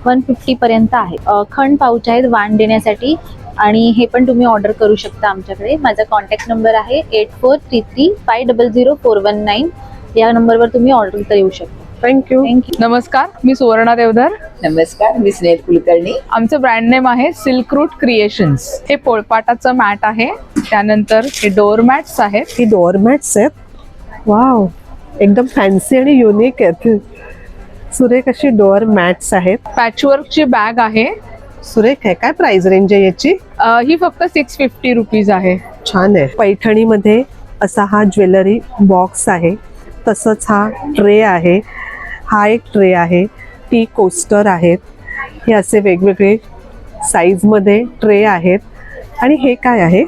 150 पर्यंत आहे. खंड पाऊच आहेत वाण देण्यासाठी आणि हे पण तुम्ही ऑर्डर करू शकता आमच्याकडे. माझा कॉन्टॅक्ट नंबर आहे 8433500419. या नंबरवर तुम्ही ऑर्डर करू शकता.
थँक्यू.
नमस्कार, मी सुवर्णा देवधर.
नमस्कार, मी स्नेहल कुलकर्णी.
आमचं ब्रँड नेम आहे सिल्क रूट क्रिएशन्स. हे पोळपाटाचं मॅट आहे. त्यानंतर हे डोअर मॅट्स आहेत.
ही डोअर मॅट्स आहेत. वाव, एकदम फॅन्सी आणि युनिक आहेत. सुरेख अशी डोअर मॅट्स आहेत.
पॅचवर्कची बॅग आहे.
सुरेख आहे. काय प्राइस रेंज आहे याची?
ही फक्त 650 रुपीज आहे.
छान आहे. पैठणीमध्ये असा हा ज्वेलरी बॉक्स आहे. तसंच हा ट्रे आहे. हा एक ट्रे आहे. टी कोस्टर आहेत. हे असे वेगवेगळे साईजमध्ये ट्रे आहेत. आणि हे काय आहे?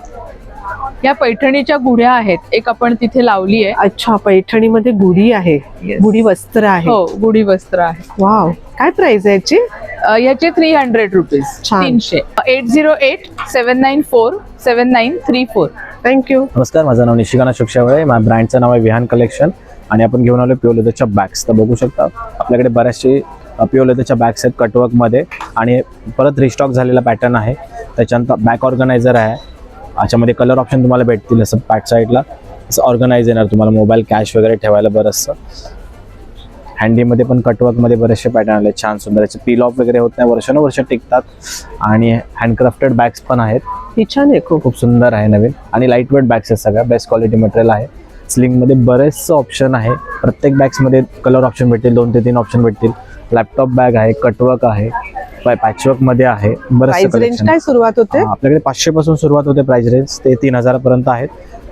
या पैठणीच्या गुढ्या आहेत. एक आपण तिथे लावली आहे.
अच्छा, पैठणीमध्ये गुढी आहे. गुढी वस्त्र आहे.
हो, गुढी वस्त्र आहे.
वाव, काय प्राइस आहे याची?
याचे 300 रुपीज.
छान.
300. 8087947934.
थँक्यू.
नमस्कार, माझं नाव निशिकांत अशोक शेवाळे. माझ्या ब्रँडचं नाव आहे विहान कलेक्शन आणि आपण घेऊन आलो प्युअर लेदरच्या बॅग्स. तर बघू शकता आपल्याकडे बऱ्याचशे प्युअर लेदरच्या बॅग्स आहेत कटवर्कमध्ये आणि परत रिस्टॉक झालेला पॅटर्न आहे. त्याच्यानंतर बॅक ऑर्गनायझर आहे. याच्यामध्ये कलर ऑप्शन तुम्हाला भेटतील. असं बॅक साईडला असं ऑर्गनाइज येणार तुम्हाला, मोबाईल कॅश वगैरे ठेवायला बरंचसं. हँडीमध्ये पण कटवर्कमध्ये बरेचसे पॅटर्न आले छान सुंदर. याचे पील ऑफ वगैरे होत नाही, वर्षानुवर्ष टिकतात. आणि हँडक्राफ्टेड बॅग्स पण आहेत.
ही छान आहे. खूप
सुंदर आहे, नवीन आणि लाईट वेट बॅग्स आहेत. सगळ्या बेस्ट क्वालिटी मटेरियल आहे. स्लिंगमध्ये बरेचसे ऑप्शन आहे. प्रत्येक बॅग्समध्ये कलर ऑप्शन भेटतील, 2 ते 3 ऑप्शन भेटतील. लॅपटॉप बॅग आहे, कटवर्क आहे, पॅचवर्क मध्ये आहे.
प्राइस रेंज काय सुरुवात होते?
आपल्याकडे 500 पासून सुरुवात होते प्राइस रेंज ते 3000 पर्यंत आहेत.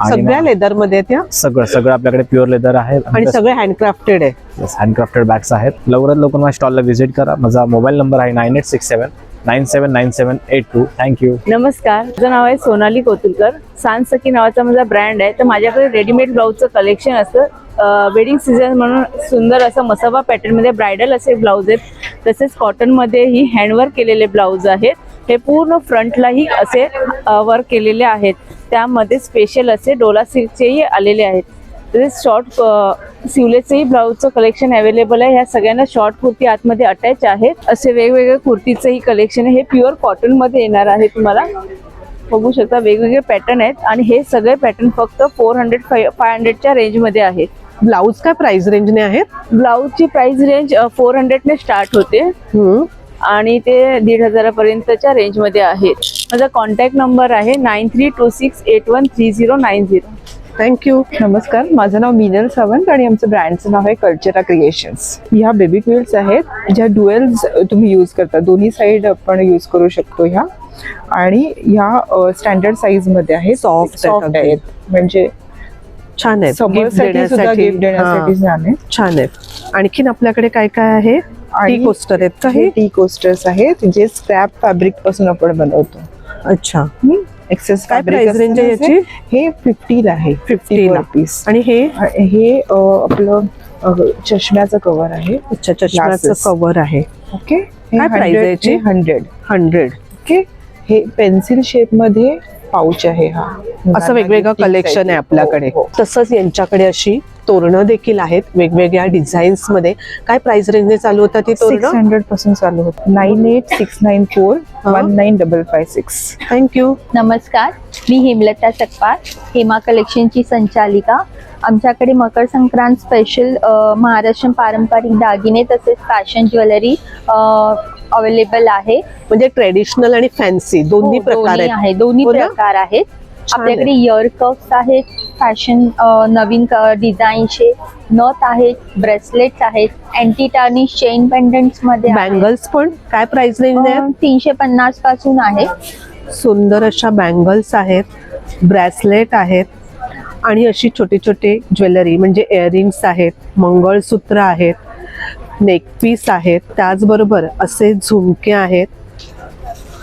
सगळ्या लेदर मध्ये त्या
सगळं आपल्याकडे प्युअर लेदर आहे
आणि सगळे हँडक्राफ्टेड आहे.
हँडक्राफ्टेड बॅग्स आहेत. लवकरात लवकर माझ्या स्टॉलला व्हिजिट करा. माझा मोबाईल नंबर आहे 9867979782. थँक्यू.
नमस्कार, माझं नाव आहे सोनाली कोतुलकर. सांसकी नावाचा माझा ब्रँड आहे. तर माझ्याकडे रेडीमेड ब्लाऊजचं कलेक्शन असतं. वेडिंग सीझन म्हणून सुंदर असं मसाबा पॅटर्नमध्ये ब्रायडल असे ब्लाऊज आहेत. तसेच कॉटनमध्ये ही हँडवर्क केलेले ब्लाऊज आहेत. हे पूर्ण फ्रंटलाही असे वर्क केलेले आहेत. त्यामध्ये स्पेशल असे डोला सिल्कचेही आलेले आहेत. तसेच शॉर्ट सिवलेचंही ब्लाऊजचं कलेक्शन अवेलेबल आहे. ह्या सगळ्यांना शॉर्ट कुर्ती आतमध्ये अटॅच आहेत. असे वेगवेगळे कुर्तीचंही कलेक्शन आहे. हे प्युअर कॉटनमध्ये येणार आहे. तुम्हाला बघू शकता वेगवेगळे पॅटर्न आहेत आणि हे सगळे पॅटर्न फक्त 400-500च्या रेंजमध्ये आहेत.
ब्लाऊज काय प्राइस रेंजने आहेत?
ब्लाऊजची प्राइस रेंज 400ने स्टार्ट होते आणि ते 1500 पर्यंतच्या रेंजमध्ये आहेत. माझा कॉन्टॅक्ट नंबर आहे 9326813090.
थँक्यू.
नमस्कार, माझं नाव मीनल सावंत आणि आमचं ब्रँडचं नाव आहे कल्चरा क्रिएशन्स. ह्या बेबी क्विल्स आहेत ज्या ड्युएल्स तुम्ही यूज करता. दोन्ही साईड आपण यूज करू शकतो ह्या. आणि ह्या स्टँडर्ड साईज मध्ये आहेत.
सॉफ्ट
आहेत म्हणजे
छान आहे.
गिफ्ट देण्यासाठी
छान आहे. आणखीन आपल्याकडे काय काय आहे? टी कोस्टर आहेत का? हे
टी कोस्टर्स आहेत जे स्क्रॅप फॅब्रिक पासून आपण बनवतो.
अच्छा.
एक्सेस
काय प्राइस रेंज आहे याची?
हे 50 आहे. 50 रुपीज.
आणि हे
आपलं चष्म्याचं कव्हर आहे.
अच्छा, चष्म्याचं कव्हर आहे.
ओके.
काय प्राइस आहे याची?
100. ओके. हे पेन्सिल शेप मध्ये पाऊच आहे. हा
असं वेगवेगळं कलेक्शन आहे आपल्याकडे. तसंच यांच्याकडे अशी तोरणं देखील आहेत वेगवेगळ्या डिझाईन्स मध्ये. काय प्राइस रेंजने चालू होतात ती तोरणं?
600 पासून चालू होतं. 9869419556.
थँक्यू.
नमस्कार, मी हेमलता सकपाळ, हेमा कलेक्शनची संचालिका. आमच्याकडे मकर संक्रांत स्पेशल महाराष्ट्र पारंपरिक दागिने तसेच फॅशन ज्वेलरी अवेलेबल आहे.
म्हणजे ट्रेडिशनल आणि फॅन्सी दोन्ही प्रकार आहेत.
दोन्ही प्रकार आहेत. आपल्याकडे इयर कप्स आहेत, फॅशन नवीन डिझाईनचे नथ आहेत, ब्रेसलेट्स आहेत, अँटी टार्निश चेन पेंडंट्स मध्ये.
बँगल्स पण काय प्राइस रेंज आहे?
350 पासून आहे.
सुंदर अशा बँगल्स आहेत, ब्रेसलेट आहेत आणि अशी छोटे छोटे ज्वेलरी म्हणजे इयरिंग्स आहेत, मंगळसूत्र आहेत, नेकपीस आहेत, त्याचबरोबर असे झुमके आहेत.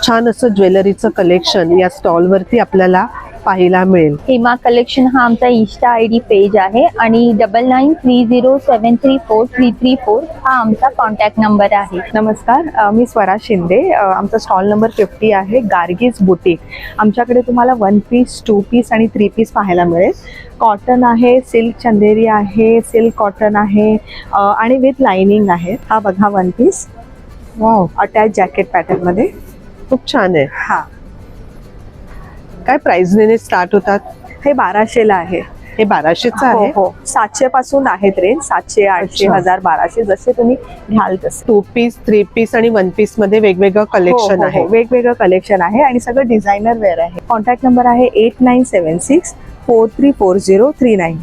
छान असं ज्वेलरीचं कलेक्शन या स्टॉलवरती आपल्याला पाहायला मिळेल.
हेमा कलेक्शन हा आमचा इंस्टा ID पेज आहे आणि 9930734334 हा आमचा कॉन्टॅक्ट नंबर आहे.
नमस्कार, मी स्वरा शिंदे. आमचा स्टॉल नंबर 50 आहे, गार्गीज बुटीक. आमच्याकडे तुम्हाला 1 पीस, 2 पीस आणि 3 पीस पाहायला मिळेल. कॉटन आहे, सिल्क चंदेरी आहे, सिल्क कॉटन आहे आणि विथ लाइनिंग आहे. हा बघा 1 piece,
wow,
attach jacket pattern मध्ये.
खूप छान आहे.
हा,
काय प्राइसने स्टार्ट होतात?
हे 1200 ला आहे.
हे 1200चं आहे.
हो, 700 पासून आहेत रेंज. 700, 800, 1000, 1200 जसे तुम्ही घ्याल तसे.
2 पीस, 3 पीस आणि 1 पीस मध्ये वेगवेगळं कलेक्शन आहे.
वेगवेगळं कलेक्शन आहे आणि सगळं डिझायनर वेअर आहे. कॉन्टॅक्ट नंबर आहे 8976434039.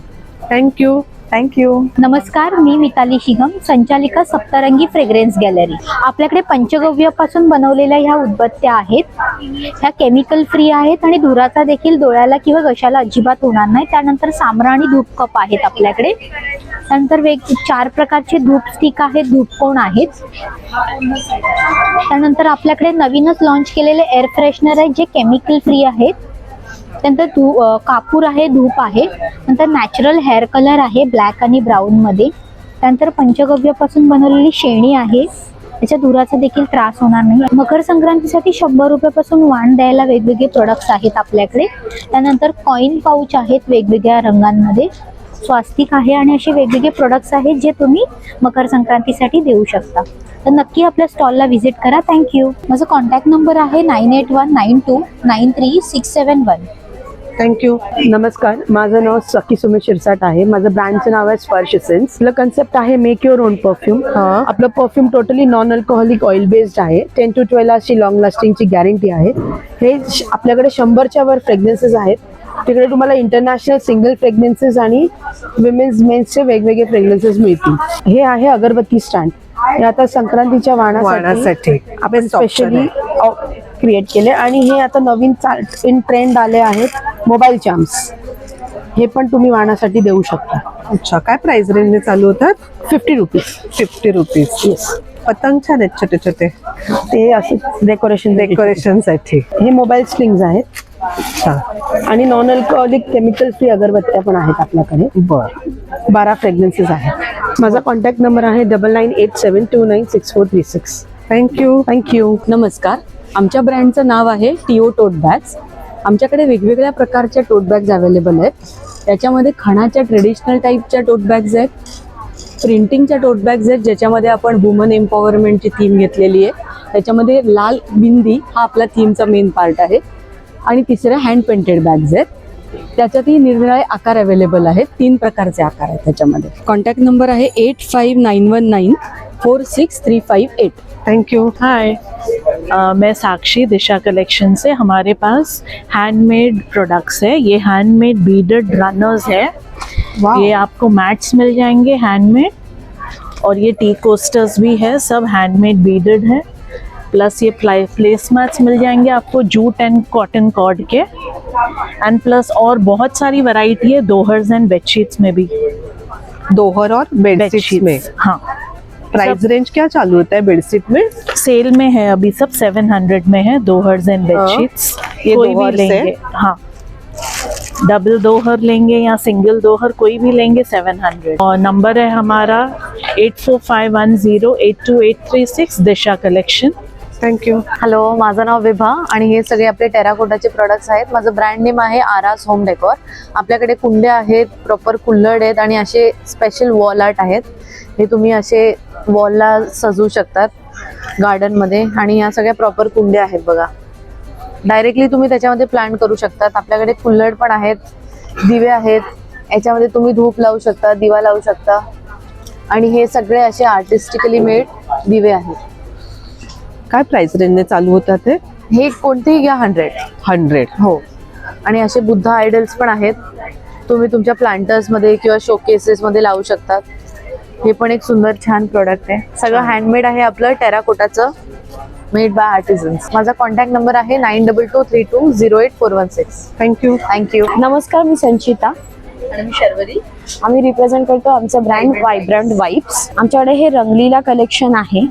थँक्यू.
नमस्कार, मी मिताली शिगम, संचालिका सप्तरंगी फ्रेग्रेन्स गॅलरी. आपल्याकडे पंचगव्यापासून बनवलेल्या ह्या उदबत्त्या आहेत. ह्या केमिकल फ्री आहेत आणि धुराचा देखील डोळ्याला किंवा घशाला अजिबात होणार नाही. त्यानंतर सामराणी धूप कप आहेत आपल्याकडे. त्यानंतर 4 प्रकारचे धूप स्टिक आहेत, धूपकोण आहेत. त्यानंतर आपल्याकडे नवीनच लॉन्च केलेले एअर फ्रेशनर आहेत जे केमिकल फ्री आहेत. त्यानंतर कापूर आहे, धूप आहे. नंतर नॅचरल हेअर कलर आहे ब्लॅक आणि ब्राऊन मध्ये. त्यानंतर पंचगव्यापासून बनवलेली शेणी आहे, त्याच्या धुराचा देखील त्रास होणार नाही. मकर संक्रांतीसाठी 100 रुपयापासून वाण द्यायला वेगवेगळे प्रोडक्ट्स आहेत आपल्याकडे. त्यानंतर कॉइन पाऊच आहेत वेगवेगळ्या रंगांमध्ये, स्वास्तिक आहे आणि असे वेगवेगळे प्रोडक्ट्स आहेत जे तुम्ही मकर संक्रांतीसाठी देऊ शकता. तर नक्की आपल्या स्टॉलला व्हिजिट करा. थँक्यू. माझा कॉन्टॅक्ट नंबर आहे 9819293671.
थँक्यू. नमस्कार, माझं नाव सखी सुमित शिरसाट आहे. माझं ब्रँडचं नाव आहे स्पर्श एसेन्स. आपलं कन्सेप्ट आहे मेक युअर ओन परफ्यूम. आपलं perfume totally non alcoholic oil based आहे. 10 to 12 अशी लॉंग लास्टिंगची गॅरंटी आहे. हे आपल्याकडे 100च्या वर फ्रेग्रन्सेस आहेत. तिकडे तुम्हाला इंटरनॅशनल सिंगल फ्रेग्रन्सेस आणि विमेन्स मेन्सचे वेगवेगळे फ्रेग्रन्सेस मिळतील. हे आहे अगरबत्ती स्टँड. हे आता संक्रांतीच्या वाणासाठी आपण स्पेशली क्रिएट केले आणि हे आता नवीन इन ट्रेंड आले आहेत मोबाईल चार्म्स. हे पण तुम्ही वाणासाठी देऊ शकता.
अच्छा, काय प्राइस रेंजने चालू होतात?
50 रुपीज.
50 रुपीज.
येस.
पतंग छान आहेत छोटे छोटे.
ते असं डेकोरेशन
साठी.
हे मोबाईल स्लिंग्स आहेत.
अच्छा.
आणि नॉन अल्कोहोलिक केमिकल फ्री अगरबत्त्या पण आहेत आपल्याकडे. 12 फ्रेग्रन्सेस आहेत. माझा कॉन्टॅक्ट नंबर आहे 9987296436.
थँक्यू.
नमस्कार, आमच्या ब्रँडचं नाव आहे टीओ टोट बॅग्स. आमच्याकडे वेगवेगळ्या प्रकारच्या टोट बॅग्स अवेलेबल आहेत. त्याच्यामध्ये खणाच्या ट्रेडिशनल टाईपच्या टोट बॅग्स आहेत, प्रिंटिंगच्या टोट बॅग्स आहेत ज्याच्यामध्ये आपण वुमन एम्पॉवरमेंटची थीम घेतलेली आहे. त्याच्यामध्ये लाल बिंदी हा आपला थीमचा मेन पार्ट आहे. आणि तिसऱ्या हँड पेंटेड बॅग्स आहेत. त्याच्यातही निरनिराळे आकार अवेलेबल आहेत. 3 प्रकारचे आकार आहेत त्याच्यामध्ये. कॉन्टॅक्ट नंबर आहे 8591946358.
Thank you.
हाय, मैं साक्षी, दिशा कलेक्शन से. हमारे पास हैंडमेड प्रोडक्ट्स है. ये हैंडमेड बीडेड रनर्स है. ये आपको मैट्स मिल जाएंगे हैंडमेड, और ये टी कोस्टर्स भी है, सब हैंडमेड बीडेड है. प्लस ये प्लेस मैट्स मिल जाएंगे आपको जूट एंड कॉटन कॉर्ड के. एंड प्लस और बहुत सारी वैरायटी है दोहर्स एंड बेडशीट्स में भी.
दोहर और बेडशीट्स में.
हाँ.
प्राइस रेंज क्या चालू होता है बेडशीट में?
सेल में है अभी सब 700 में है दोहर्स एंड बेडशीट्स.
ये
कोई भी
दोहर
लेंगे. हाँ, डबल दोहर लेंगे या सिंगल दोहर कोई भी लेंगे 700. और नंबर है हमारा 8451082836 दिशा कलेक्शन.
थँक्यू.
हॅलो, माझं नाव विभा आणि हे सगळे आपले टेराकोटाचे प्रोडक्ट्स आहेत. माझं ब्रँड नेम आहे आरास होम डेकोर. आपल्याकडे कुंड्या आहेत, प्रॉपर कुल्हड आहेत आणि असे स्पेशल वॉल आर्ट आहेत. हे तुम्ही असे वॉलला सजवू शकतात गार्डनमध्ये. आणि ह्या सगळ्या प्रॉपर कुंड्या आहेत बघा. डायरेक्टली तुम्ही त्याच्यामध्ये प्लांट करू शकतात. आपल्याकडे कुल्हड पण आहेत, दिवे आहेत. याच्यामध्ये तुम्ही धूप लावू शकता, दिवा लावू शकता. आणि हे सगळे असे आर्टिस्टिकली मेड दिवे आहेत.
काय प्राइस रेंजने चालू होतात ते?
हे कोणतेही घ्या 100. हो. आणि असे बुद्ध आयडल्स पण आहेत, तुम्ही तुमच्या प्लांटर्स मध्ये किंवा शोकेसेस मध्ये लावू शकतात. हे पण एक सुंदर छान प्रोडक्ट आहे. सगळं हँडमेड आहे आपलं, टेराकोटाचं, मेड बाय आर्टिझन्स. माझा कॉन्टॅक्ट नंबर आहे 9223208416.
थँक्यू.
थँक्यू.
नमस्कार, मी संचिता.
आणि मी शर्वरी.
आम्ही रिप्रेझेंट करतो आमचं ब्रँड व्हायब्रंट वाइब्स. आमच्याकडे हे रंगलीला कलेक्शन आहे,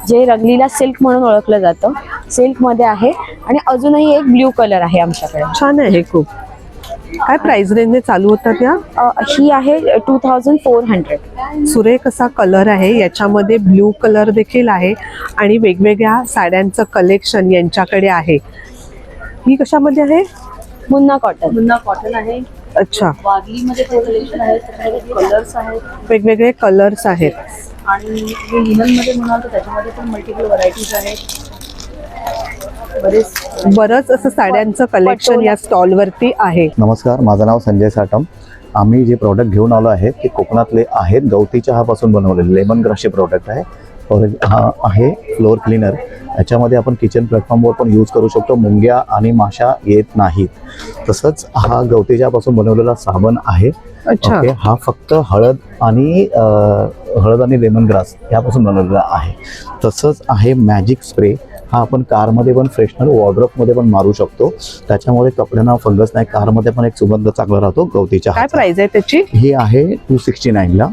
जे रंगलीला सिल्क म्हणून ओळखलं जातं. सिल्क मध्ये आहे आणि अजूनही एक ब्ल्यू कलर आहे आमच्याकडे.
छान आहे खूप. काय प्राइस रेंजने चालू होतात या?
ही आहे 2400.
सुरेख असा कलर आहे, याच्यामध्ये ब्ल्यू कलर देखील आहे आणि वेगवेगळ्या साड्यांचं कलेक्शन यांच्याकडे आहे. ही कशामध्ये आहे?
मुन्ना कॉटन.
मुन्ना कॉटन आहे.
अच्छा,
वागलीमध्ये कलेक्शन आहे, त्याच्यामध्ये कलर्स आहेत,
वेगवेगळे कलर्स आहेत.
आणि हे लिननमध्ये म्हणाल तर त्याच्यामध्ये पण मल्टिपल व्हरायटीज आहेत.
बरंच असं साड्यांचं कलेक्शन या स्टॉल वरती आहे.
नमस्कार, माझं नाव संजय साटम. आम्ही जे प्रोडक्ट घेऊन आलो आहे ते कोकणातले आहेत. गवती चहापासून बनवलेले लेमन ग्रासचे प्रोडक्ट आहे. हा आहे फ्लोअर क्लीनर. याच्यामध्ये आपण किचन प्लॅटफॉर्मवर पण यूज करू शकतो. मुंग्या आणि माशा येत नाहीत. तसंच हा गवती चहापासून बनवलेला साबण आहे.
अच्छा.
ओके, हा फक्त हळद आणि लेमन ग्रास यापासून बनवलेला आहे. तसंच आहे मॅजिक स्प्रे. हा आपण कारमध्ये पण फ्रेशनर वॉर्डरोबमध्ये पण मारू शकतो. त्याच्यामुळे कपड्यांना फंगस नाही. कारमध्ये पण एक सुगंध चांगला राहतो गवतीच्या.
काय प्राइस आहे त्याची?
ही आहे 269ला.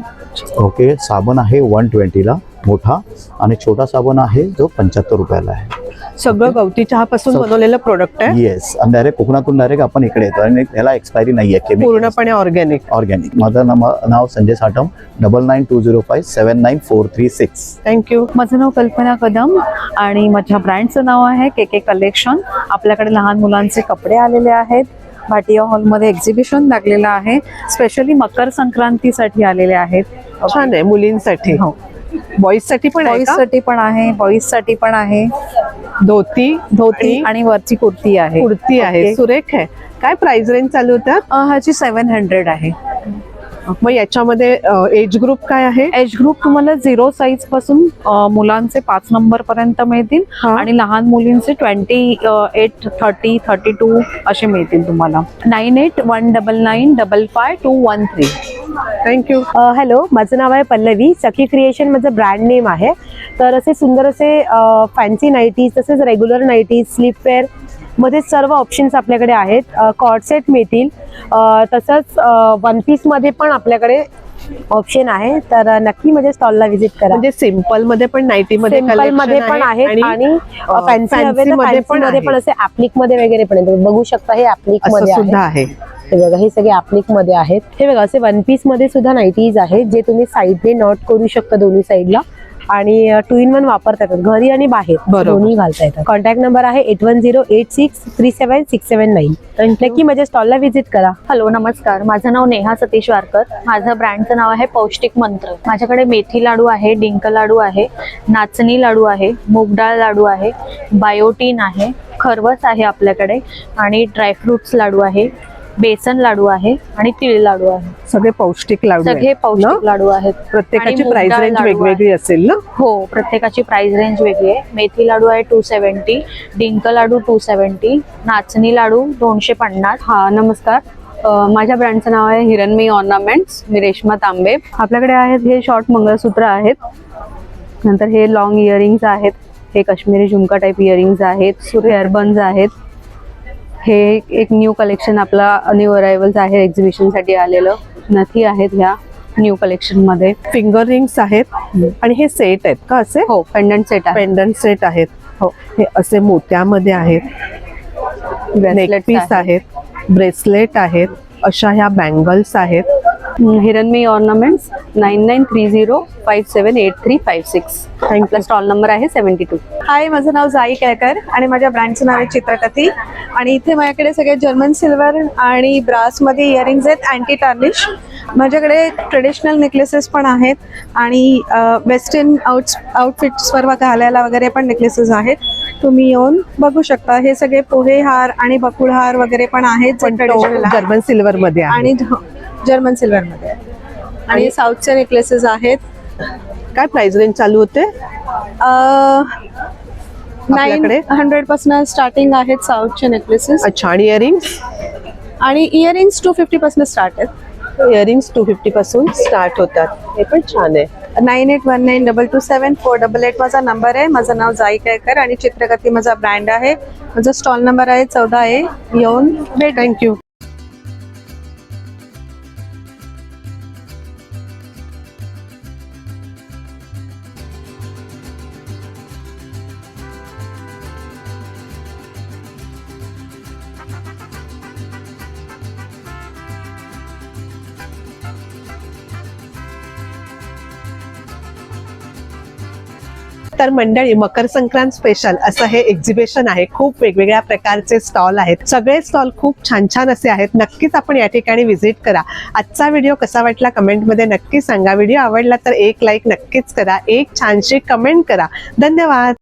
ओके, साबण आहे 120ला मोठा, आणि छोटा साबण आहे जो 75 रुपयाला आहे.
सगळं गवती चहापासून बनवलेलं प्रोडक्ट आहे.
येस, आणि डायरेक्ट कोकणातून डायरेक्ट आपण इकडे येतो आणि याला एक्सपायरी नाही आहे.
पूर्णपणे ऑर्गॅनिक.
माझं नाव संजय साटम. 9920579436.
थँक्यू.
माझं नाव कल्पना कदम आणि माझ्या ब्रँडचं नाव आहे के कलेक्शन. आपल्याकडे लहान मुलांचे कपडे आलेले आहेत. भाटिया हॉलमध्ये एक्झिबिशन लागलेलं आहे. स्पेशली मकर संक्रांतीसाठी आलेले आहेत.
छान आहे. मुलींसाठी.
हो.
बॉईजसाठी पण आहे का?
बॉईजसाठी पण आहे, बॉईजसाठी पण आहे.
धोती
आणि वरची कुर्ती आहे.
कुर्ती आहे. सुरेख आहे. काय प्राइस रेंज चालू होतात?
ह्याची 700 आहे.
मग याच्यामध्ये एज ग्रुप काय आहे?
एज ग्रुप तुम्हाला 0 साईज पासून मुलांचे 5 नंबर पर्यंत मिळतील आणि लहान मुलींचे 28, 30, 32 असे मिळतील तुम्हाला. 9819955213.
थँक्यू.
हॅलो, माझं नाव आहे पल्लवी. सखी क्रिएशन माझं ब्रँड नेम आहे. तर असे सुंदर असे फॅन्सी नाईटीज, तसेच रेग्युलर नाईटीज, स्लीपवेअर मध्ये सर्व ऑप्शन्स आपल्याकडे आहेत. कॉर्ड सेट मिळतील. तसंच वन पीस मध्ये पण आपल्याकडे ऑप्शन आहे. तर नक्की माझ्या स्टॉलला व्हिजिट करा.
म्हणजे सिंपल मध्ये पण, नाईटी मध्ये
मध्ये पण आहेत आणि फॅन्सी मध्ये पण असे ऍप्लिक मध्ये वगैरे पण आहेत. बघू शकता हे ऍप्लिक मध्ये
सुद्धा आहे.
हे बघा, हे सगळे ऍप्लिक मध्ये आहेत. हे बघा, असे वन पीस मध्ये सुद्धा नाईटीज आहेत, जे तुम्ही साईडने नॉट करू शकता दोन्ही साईडला. आणि 2 in 1 वापरता येतात, घरी आणि बाहेर दोन्ही घालता येतात. कॉन्टॅक्ट नंबर आहे 8108637679. नक्की माझ्या स्टॉलला व्हिजिट करा.
हॅलो, नमस्कार. माझं नाव नेहा सतीश वारकर. माझं ब्रँडचं नाव आहे पौष्टिक मंत्र. माझ्याकडे मेथी लाडू आहे, डिंक लाडू आहे, नाचणी लाडू आहे, मूग डाळ लाडू आहे, बायोटीन आहे, खरवस आहे आपल्याकडे, आणि ड्रायफ्रुट्स लाडू आहे, बेसन लाडू आहे आणि तीळ लाडू आहे.
सगळे पौष्टिक लाडू.
सगळे पौष्टिक लाडू आहेत.
प्रत्येकाची प्राइस रेंज वेगवेगळी असेल ना?
हो, प्रत्येकाची प्राइस रेंज वेगळी आहे. मेथी लाडू आहे 270, डिंक लाडू 270, नाचणी लाडू 250.
हा, नमस्कार. माझ्या ब्रँडचं नाव आहे हिरणमयी ऑर्नामेंट्स. मी रेश्मा तांबे. आपल्याकडे आहेत हे शॉर्ट मंगळसूत्र आहेत, नंतर हे लॉंग इयरिंग्स आहेत, हे काश्मीरी झुमका टाईप इयरिंग्स आहेत, हेअरबन्स आहेत. हे एक न्यू कलेक्शन आपला न्यू अरायवल्स आहे, एक्झिबिशनसाठी आलेलं. नथी आहेत ह्या न्यू कलेक्शन मध्ये.
फिंगर रिंग्स आहेत आणि हे सेट आहेत का असे?
हो, पेंडंट सेट आहे.
पेंडंट सेट आहेत.
हो,
हे असे मोत्यामध्ये आहेत. नेक पीस आहेत, ब्रेसलेट आहेत, अशा ह्या बँगल्स आहेत.
हिरणमयी ऑर्नामेंट्स 9930578356. आपला स्टॉल नंबर आहे 72.
हाय, माझं नाव जाई केळकर आणि माझ्या ब्रँडचं नाव आहे चित्रकथी. आणि इथे माझ्याकडे सगळे जर्मन सिल्वर आणि ब्रासमध्ये इयरिंग्स आहेत, अँटी टार्निश. माझ्याकडे ट्रेडिशनल नेकलेसेस पण आहेत आणि वेस्टर्न आउटफिट्सवर घालायला वगैरे पण नेकलेसेस आहेत. तुम्ही येऊन बघू शकता. हे सगळे पोहे हार आणि बकुळ हार वगैरे पण आहेत,
जर्मन सिल्वर मध्ये
आणि जर्मन सिल्वर मध्ये. आणि साऊथचे नेकलेसेस आहेत.
काय प्राइस रेंज चालू होते?
900 पासून स्टार्टिंग आहेत साऊथचे नेकलेसेस.
अच्छा. आणि इयरिंग्स?
आणि इयरिंग्स 250 पासून स्टार्ट आहेत.
इयरिंग्स 250 पासून स्टार्ट होतात. हे पण छान आहे.
9819227488 माझा नंबर आहे. माझं नाव जाई केळकर आणि चित्रकथी माझा ब्रँड आहे. माझा स्टॉल नंबर आहे 14A. येऊन भेट.
थँक्यू. तर मंडळी मकर संक्रांत स्पेशल असं हे एक्झिबिशन आहे. खूप वेगवेगळ्या प्रकारचे स्टॉल आहेत. सगळे स्टॉल खूप छान छान असे आहेत. नक्कीच आपण या ठिकाणी व्हिजिट करा. आजचा व्हिडिओ कसा वाटला कमेंटमध्ये नक्की सांगा. व्हिडिओ आवडला तर एक लाईक नक्कीच करा. एक छानशी कमेंट करा. धन्यवाद.